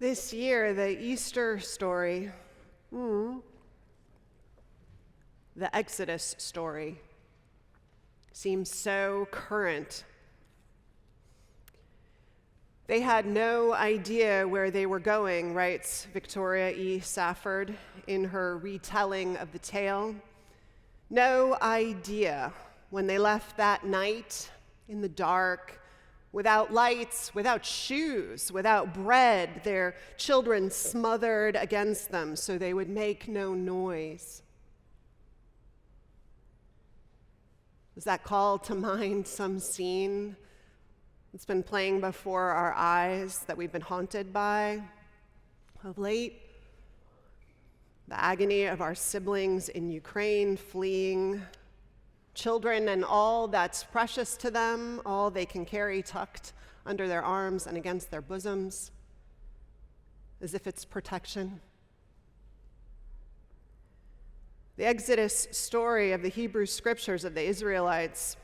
This year, the Easter story, the Exodus story, seems so current. They had no idea where they were going, writes Victoria E. Safford in her retelling of the tale. No idea when they left that night in the dark, without lights, without shoes, without bread, their children smothered against them so they would make no noise. Does that call to mind some scene that's been playing before our eyes that we've been haunted by of late? The agony of our siblings in Ukraine fleeing, children and all that's precious to them, all they can carry tucked under their arms and against their bosoms, as if it's protection. The Exodus story of the Hebrew scriptures of the Israelites,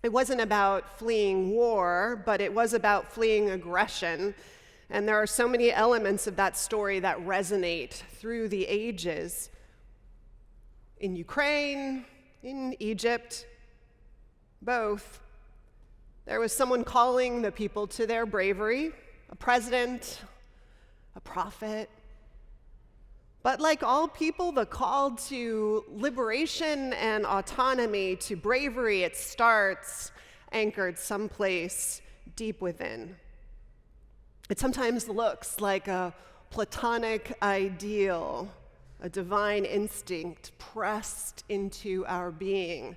it wasn't about fleeing war, but it was about fleeing aggression. And there are so many elements of that story that resonate through the ages. In Ukraine, in Egypt, both, there was someone calling the people to their bravery, a president, a prophet. But like all people, the call to liberation and autonomy, to bravery, it starts anchored someplace deep within. It sometimes looks like a platonic ideal, a divine instinct pressed into our being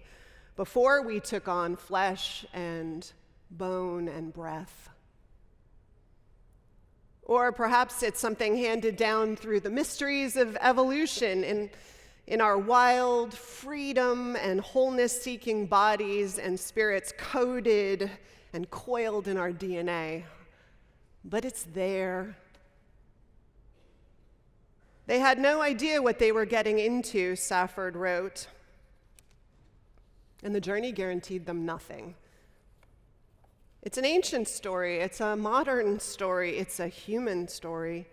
before we took on flesh and bone and breath. Or perhaps it's something handed down through the mysteries of evolution in our wild freedom and wholeness-seeking bodies and spirits coded and coiled in our DNA. But it's there. They had no idea what they were getting into, Safford wrote, and the journey guaranteed them nothing. It's an ancient story, it's a modern story, it's a human story.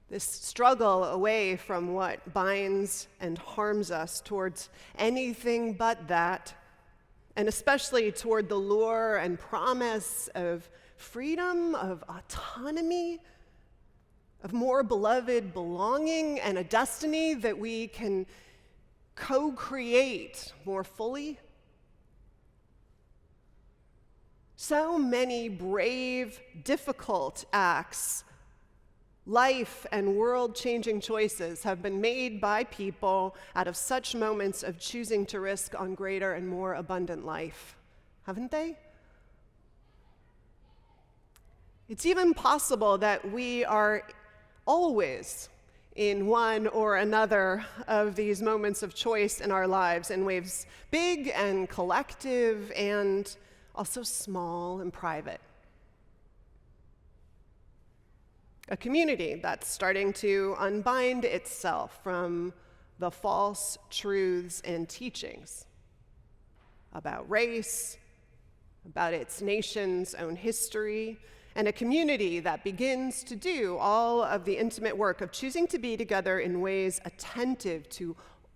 This struggle away from what binds and harms us towards anything but that, and especially toward the lure and promise of freedom, of autonomy, of more beloved belonging, and a destiny that we can co-create more fully. So many brave, difficult acts, life and world-changing choices have been made by people out of such moments of choosing to risk on greater and more abundant life, haven't they? It's even possible that we are always in one or another of these moments of choice in our lives, in waves big and collective and also small and private. A community that's starting to unbind itself from the false truths and teachings about race, about its nation's own history, and a community that begins to do all of the intimate work of choosing to be together in ways attentive to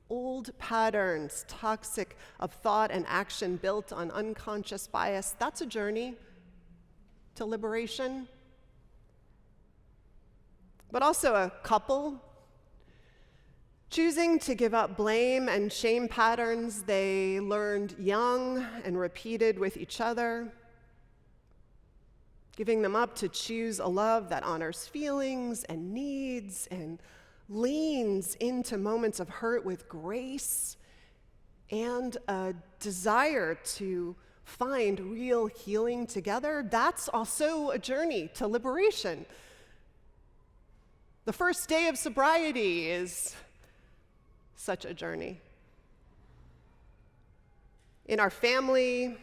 old patterns, toxic of thought and action built on unconscious bias. That's a journey to liberation. But also a couple choosing to give up blame and shame patterns they learned young and repeated with each other, giving them up to choose a love that honors feelings and needs and leans into moments of hurt with grace and a desire to find real healing together. That's also a journey to liberation. The first day of sobriety is such a journey. In our family,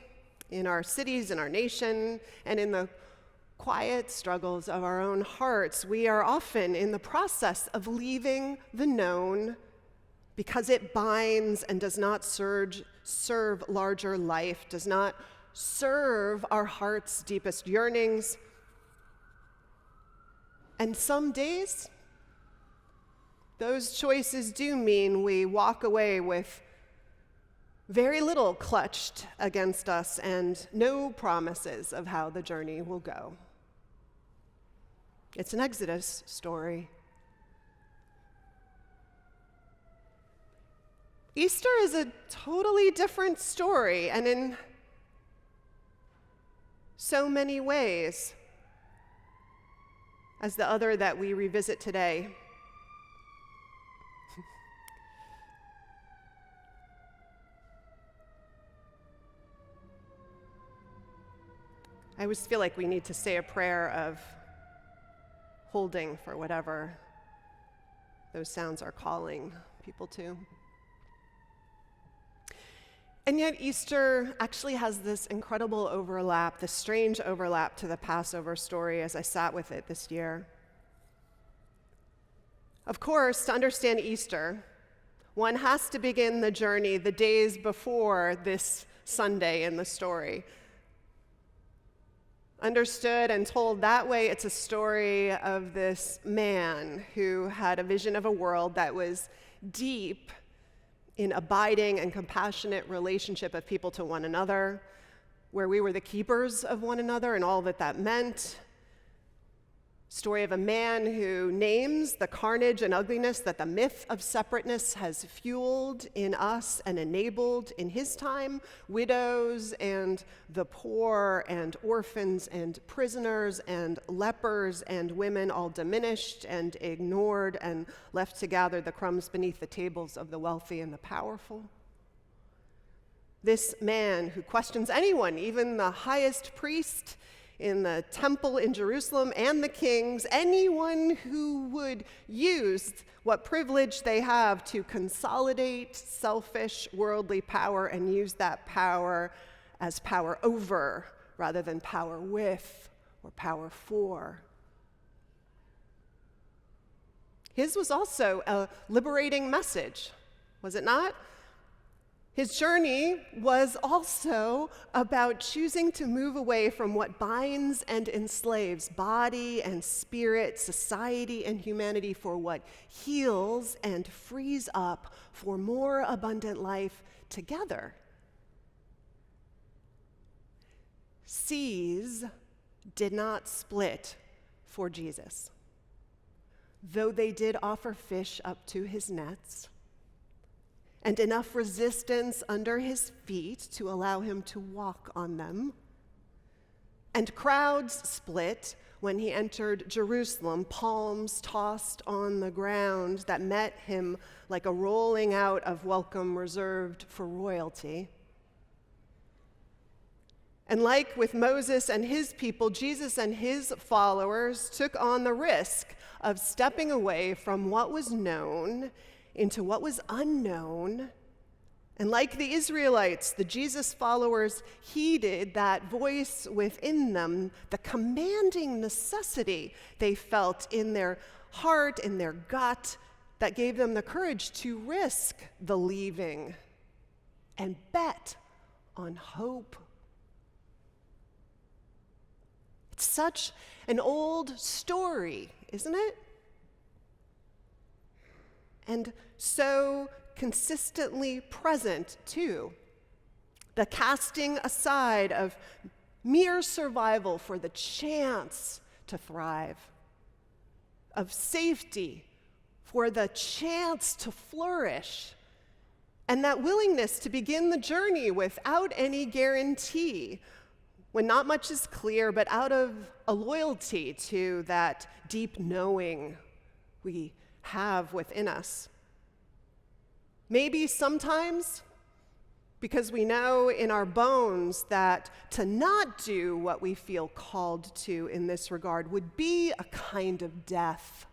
in our cities, in our nation, and in the quiet struggles of our own hearts, we are often in the process of leaving the known because it binds and does not serve larger life, does not serve our heart's deepest yearnings, And some days, those choices do mean we walk away with very little clutched against us and no promises of how the journey will go. It's an Exodus story. Easter is a totally different story, and in so many ways, as the other that we revisit today. I always feel like we need to say a prayer of holding for whatever those sounds are calling people to. And yet Easter actually has this incredible overlap, this strange overlap to the Passover story as I sat with it this year. Of course, to understand Easter, one has to begin the journey the days before this Sunday in the story. Understood and told that way, it's a story of this man who had a vision of a world that was deep in abiding and compassionate relationship of people to one another, where we were the keepers of one another and all that that meant. Story of a man who names the carnage and ugliness that the myth of separateness has fueled in us and enabled in his time, widows and the poor and orphans and prisoners and lepers and women all diminished and ignored and left to gather the crumbs beneath the tables of the wealthy and the powerful. This man who questions anyone, even the highest priest in the temple in Jerusalem and the kings, anyone who would use what privilege they have to consolidate selfish worldly power and use that power as power over rather than power with or power for. His was also a liberating message, was it not? His journey was also about choosing to move away from what binds and enslaves body and spirit, society and humanity, for what heals and frees up for more abundant life together. Seas did not split for Jesus, though they did offer fish up to his nets, and enough resistance under his feet to allow him to walk on them. And crowds split when he entered Jerusalem, palms tossed on the ground that met him like a rolling out of welcome reserved for royalty. And like with Moses and his people, Jesus and his followers took on the risk of stepping away from what was known into what was unknown. And like the Israelites, the Jesus followers heeded that voice within them, the commanding necessity they felt in their heart, in their gut, that gave them the courage to risk the leaving and bet on hope. It's such an old story, isn't it? And so consistently present, too. The casting aside of mere survival for the chance to thrive, of safety for the chance to flourish, and that willingness to begin the journey without any guarantee, when not much is clear, but out of a loyalty to that deep knowing we have within us. Maybe sometimes because we know in our bones that to not do what we feel called to in this regard would be a kind of death,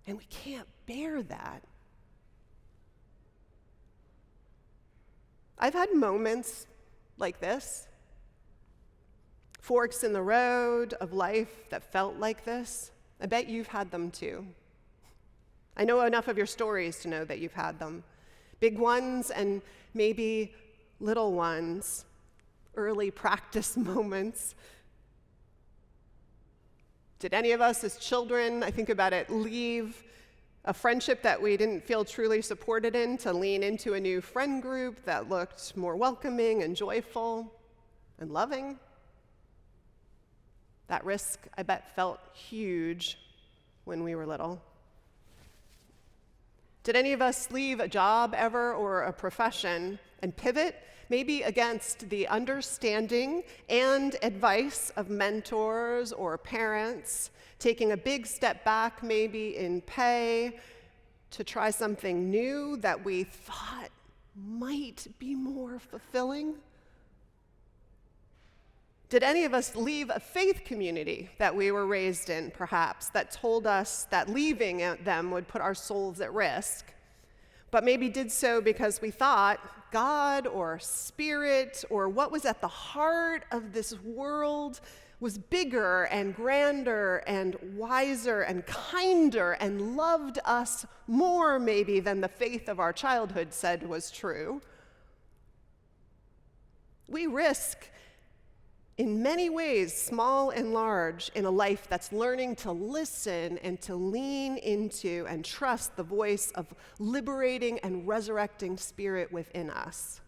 and we can't bear that. I've had moments like this, forks in the road of life that felt like this. I bet you've had them too. I know enough of your stories to know that you've had them. Big ones and maybe little ones, early practice moments. Did any of us as children, I think about it, leave a friendship that we didn't feel truly supported in to lean into a new friend group that looked more welcoming and joyful and loving? That risk, I bet, felt huge when we were little. Did any of us leave a job ever or a profession and pivot, maybe against the understanding and advice of mentors or parents, taking a big step back maybe in pay to try something new that we thought might be more fulfilling? Did any of us leave a faith community that we were raised in, perhaps, that told us that leaving them would put our souls at risk, but maybe did so because we thought God or spirit or what was at the heart of this world was bigger and grander and wiser and kinder and loved us more maybe than the faith of our childhood said was true? We risk in many ways, small and large, in a life that's learning to listen and to lean into and trust the voice of liberating and resurrecting spirit within us.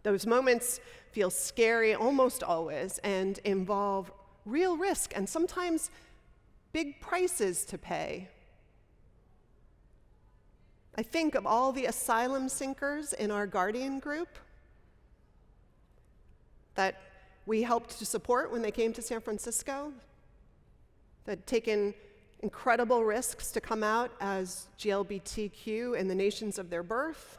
Those moments feel scary almost always and involve real risk and sometimes big prices to pay. I think of all the asylum seekers in our Guardian group that we helped to support when they came to San Francisco, that had taken incredible risks to come out as GLBTQ in the nations of their birth,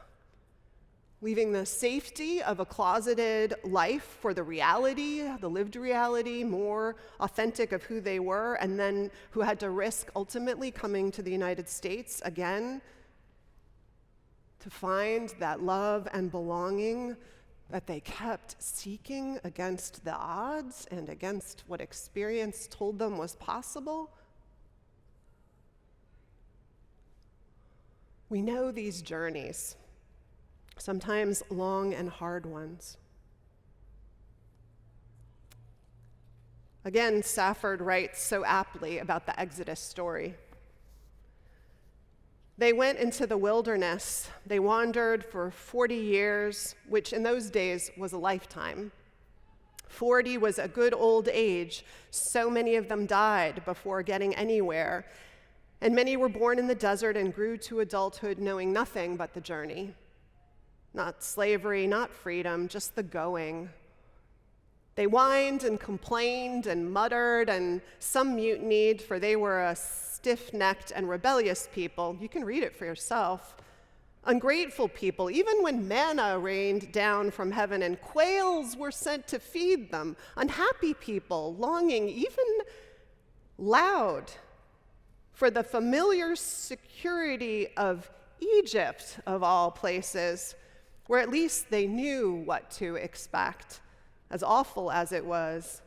leaving the safety of a closeted life for the reality, the lived reality, more authentic of who they were, and then who had to risk ultimately coming to the United States again to find that love and belonging that they kept seeking against the odds and against what experience told them was possible. We know these journeys, sometimes long and hard ones. Again, Safford writes so aptly about the Exodus story. They went into the wilderness. They wandered for 40 years, which in those days was a lifetime. 40 was a good old age. So many of them died before getting anywhere. And many were born in the desert and grew to adulthood knowing nothing but the journey. Not slavery, not freedom, just the going. They whined and complained and muttered, and some mutinied, for they were a stiff-necked and rebellious people. You can read it for yourself. Ungrateful people, even when manna rained down from heaven and quails were sent to feed them. Unhappy people, longing, even loud, for the familiar security of Egypt, of all places, where at least they knew what to expect, as awful as it was.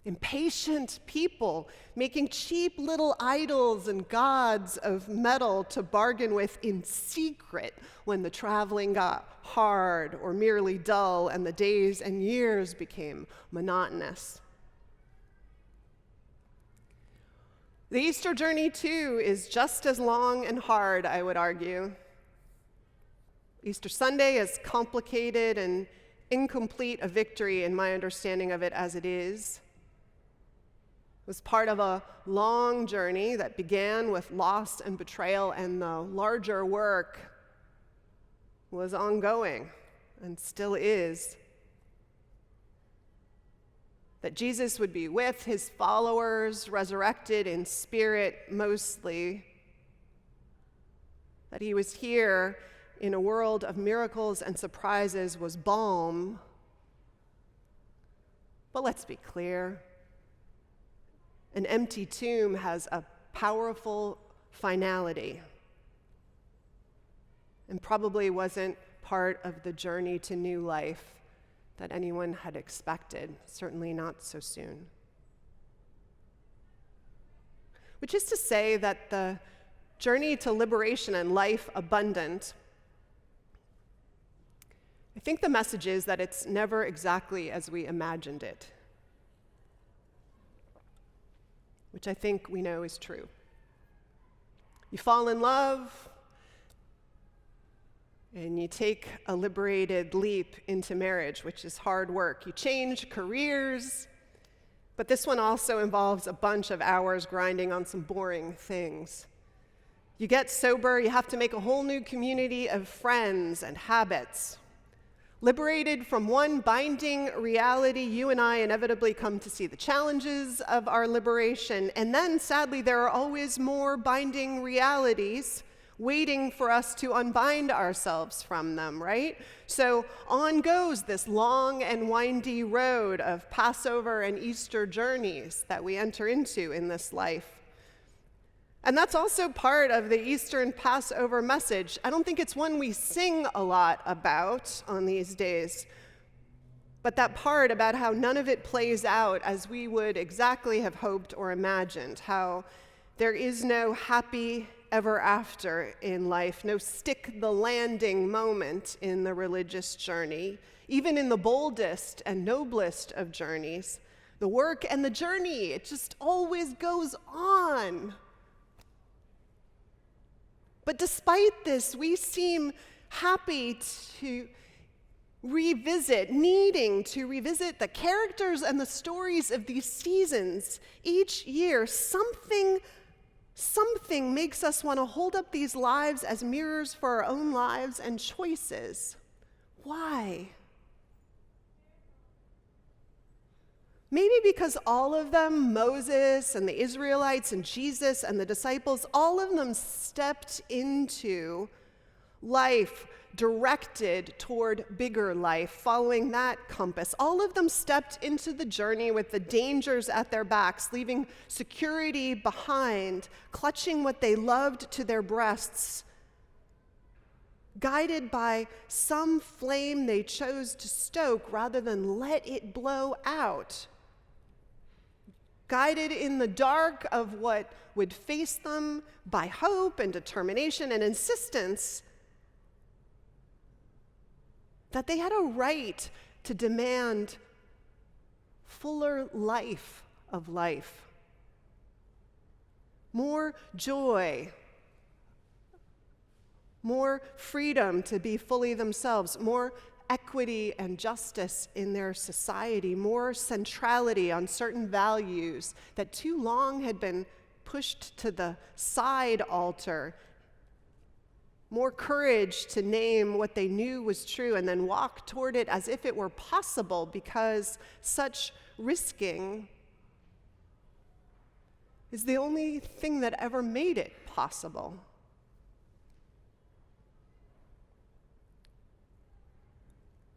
Impatient people making cheap little idols and gods of metal to bargain with in secret when the traveling got hard or merely dull and the days and years became monotonous. The Easter journey, too, is just as long and hard, I would argue. Easter Sunday, as complicated and incomplete a victory in my understanding of it as it is, was part of a long journey that began with loss and betrayal, and the larger work was ongoing and still is. That Jesus would be with his followers, resurrected in spirit mostly. That he was here in a world of miracles and surprises was balm. But let's be clear. An empty tomb has a powerful finality and probably wasn't part of the journey to new life that anyone had expected, certainly not so soon. Which is to say that the journey to liberation and life abundant, I think the message is that it's never exactly as we imagined it. which I think we know is true. You fall in love, and you take a liberated leap into marriage, which is hard work. You change careers, but this one also involves a bunch of hours grinding on some boring things. You get sober, you have to make a whole new community of friends and habits. Liberated from one binding reality, you and I inevitably come to see the challenges of our liberation, and then sadly there are always more binding realities waiting for us to unbind ourselves from them, right? So on goes this long and windy road of Passover and Easter journeys that we enter into in this life. And that's also part of the Easter and Passover message. I don't think it's one we sing a lot about on these days, but that part about how none of it plays out as we would exactly have hoped or imagined, how there is no happy ever after in life, no stick the landing moment in the religious journey, even in the boldest and noblest of journeys. The work and the journey, it just always goes on. But despite this, we seem happy to needing to revisit the characters and the stories of these seasons. Each year, something makes us want to hold up these lives as mirrors for our own lives and choices. Why? Maybe because all of them, Moses and the Israelites and Jesus and the disciples, all of them stepped into life directed toward bigger life, following that compass. All of them stepped into the journey with the dangers at their backs, leaving security behind, clutching what they loved to their breasts, guided by some flame they chose to stoke rather than let it blow out. Guided in the dark of what would face them by hope and determination and insistence that they had a right to demand fuller life of life, more joy, more freedom to be fully themselves, more equity and justice in their society, more centrality on certain values that too long had been pushed to the side altar, more courage to name what they knew was true and then walk toward it as if it were possible, because such risking is the only thing that ever made it possible.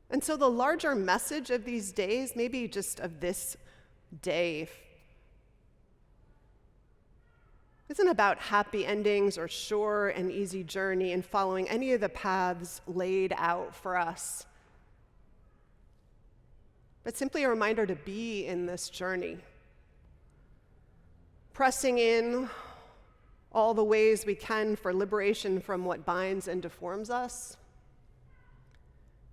And so the larger message of these days, maybe just of this day, isn't about happy endings or sure and easy journey in following any of the paths laid out for us, but simply a reminder to be in this journey, pressing in all the ways we can for liberation from what binds and deforms us,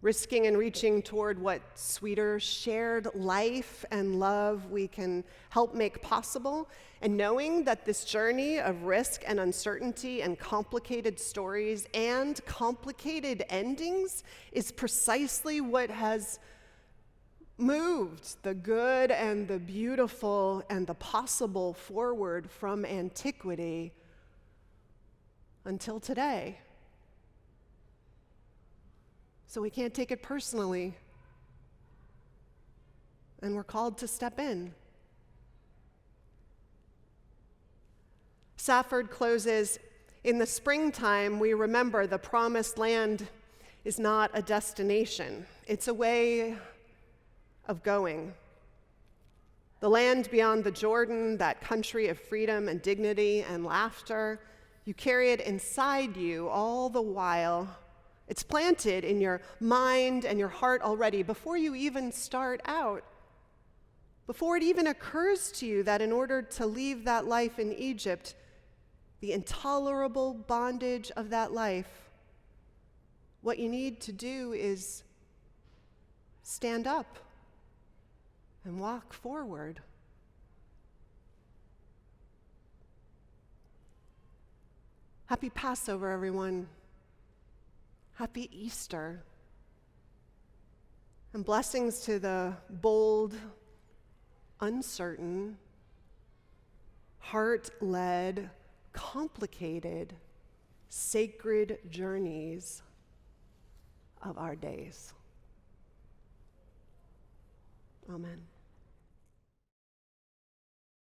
risking and reaching toward what sweeter shared life and love we can help make possible, and knowing that this journey of risk and uncertainty and complicated stories and complicated endings is precisely what has moved the good and the beautiful and the possible forward from antiquity until today. So we can't take it personally, and we're called to step in. Safford closes, in the springtime, we remember the promised land is not a destination. It's a way of going. The land beyond the Jordan, that country of freedom and dignity and laughter, you carry it inside you all the while. It's planted in your mind and your heart already before you even start out, before it even occurs to you that in order to leave that life in Egypt, the intolerable bondage of that life, what you need to do is stand up and walk forward. Happy Passover, everyone. Happy Easter. And blessings to the bold, uncertain, heart-led, complicated, sacred journeys of our days. Amen.